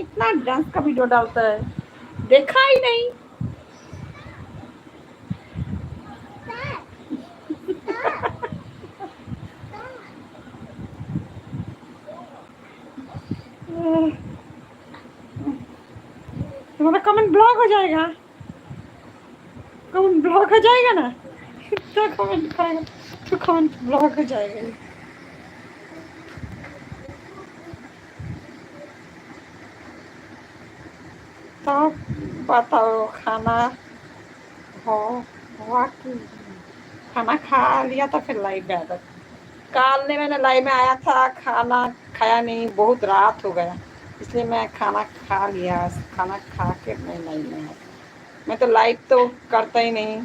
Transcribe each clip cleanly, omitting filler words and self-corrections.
कितना डांस का वीडियो डालता है, देखा ही नहीं। तुम्हारा कमेंट ब्लॉक हो जाएगा, कमेंट ब्लॉक हो जाएगा ना। इतना कमेंट करेगा तो कमेंट ब्लॉक हो जाएगा। तो बताओ खाना हो हुआ कि खाना खा लिया था फिर लाइव में आया था। काल ने मैंने लाइव में आया था, खाना खाया नहीं, बहुत रात हो गया, इसलिए मैं खाना खा लिया। खाना खा के मैं लाइव में आया था। मैं तो लाइव तो करता ही नहीं,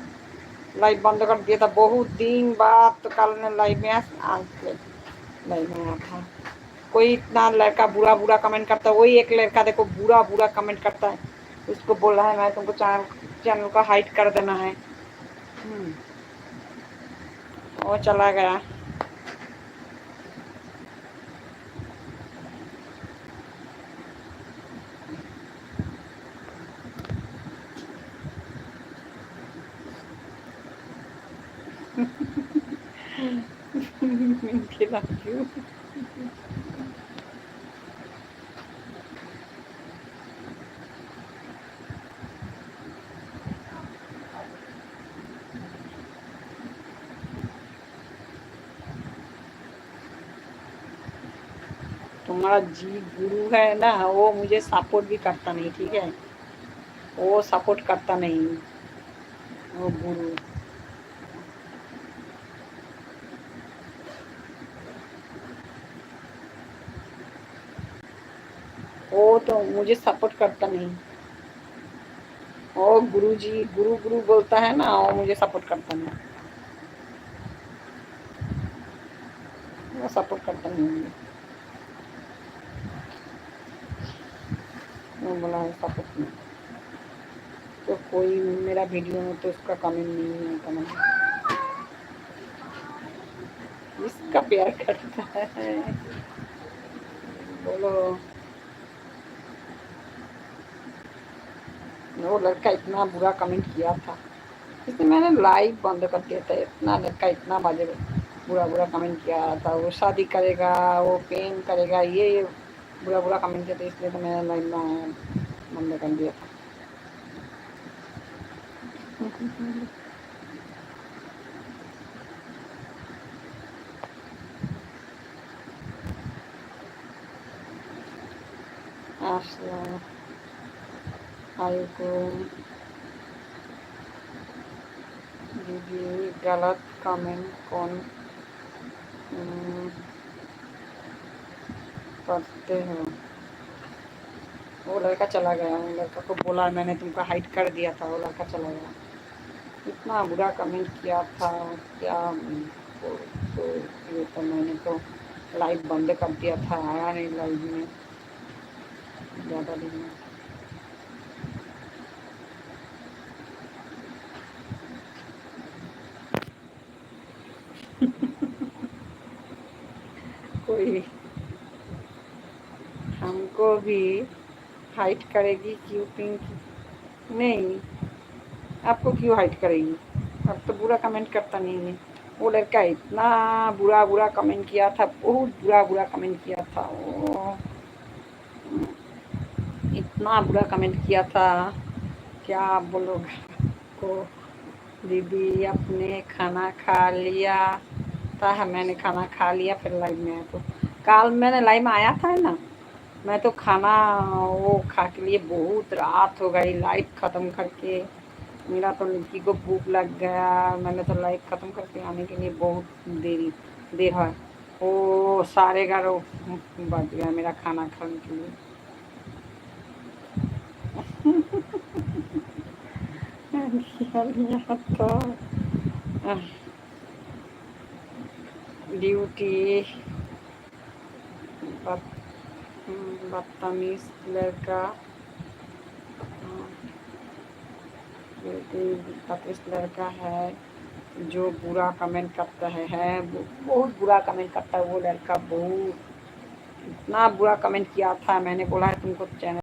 लाइव बंद कर दिया था बहुत दिन बाद। तो कल ने लाइव में लाइव में आया था। कोई इतना लड़का बुरा बुरा कमेंट करता है, वही एक लड़का देखो बुरा बुरा कमेंट करता है, उसको बोल रहा है मैं तुमको चैनल का हाइड कर देना है। वो चला गया। तुम्हारा जी गुरु है ना, वो मुझे सपोर्ट भी करता नहीं, ठीक है, वो सपोर्ट करता नहीं, वो गुरु। वो तो मुझे सपोर्ट करता नहीं। वो गुरु जी गुरु गुरु बोलता है ना, वो मुझे सपोर्ट करता नहीं, वो सपोर्ट करता नहीं मुझे। वो बोला है सपोर्ट नहीं, तो कोई मेरा वीडियो में तो उसका कमेंट नहीं है, कमेंट इसका प्यार करता है। बोलो। वो लड़का इतना बुरा कमेंट किया था, इसलिए मैंने लाइव बंद कर दिया था। इतना लड़का इतना बाजे बुरा बुरा कमेंट किया था, वो शादी करेगा, वो प्रेम करेगा, ये बुरा बुरा कमेंट किया था, इसलिए तो मैंने लाइव में बंद कर दिया था। अस्सलाम वालेकुम दीदी, गलत कमेंट कौन करते हो? वो लड़का चला गया, वो लड़का को बोला मैंने तुमको हाइड कर दिया था, वो लड़का चला गया। इतना बुरा कमेंट किया था क्या। तो ये तो मैंने तो लाइव बंद कर दिया था, आया नहीं लाइव में ज़्यादा दिन में। कोई हमको भी हाइड करेगी क्यों पिंक? नहीं, आपको क्यों हाइड करेगी? अब तो बुरा कमेंट करता नहीं है। वो लड़का इतना बुरा बुरा कमेंट किया था, बहुत बुरा बुरा कमेंट किया था, वो इतना बुरा कमेंट किया था, क्या बोलोगे को। दीदी आपने खाना खा लिया था? मैंने खाना खा लिया फिर लाइव में आया। तो कल मैंने लाइव में आया था ना, मैं तो खाना वो खा के लिए बहुत रात हो गई, लाइव ख़त्म करके मेरा तो लड़की को भूख लग गया, मैंने तो लाइव ख़त्म करके आने के लिए बहुत देर है। वो 11:30 बज गया मेरा खाना खाने के लिए। तो ड्यूटी बदतमीज लड़का, बदतमीज लड़का है जो बुरा कमेंट करता है बहुत बुरा कमेंट करता है वो लड़का, बहुत इतना बुरा कमेंट किया था। मैंने बोला है तुमको चैनल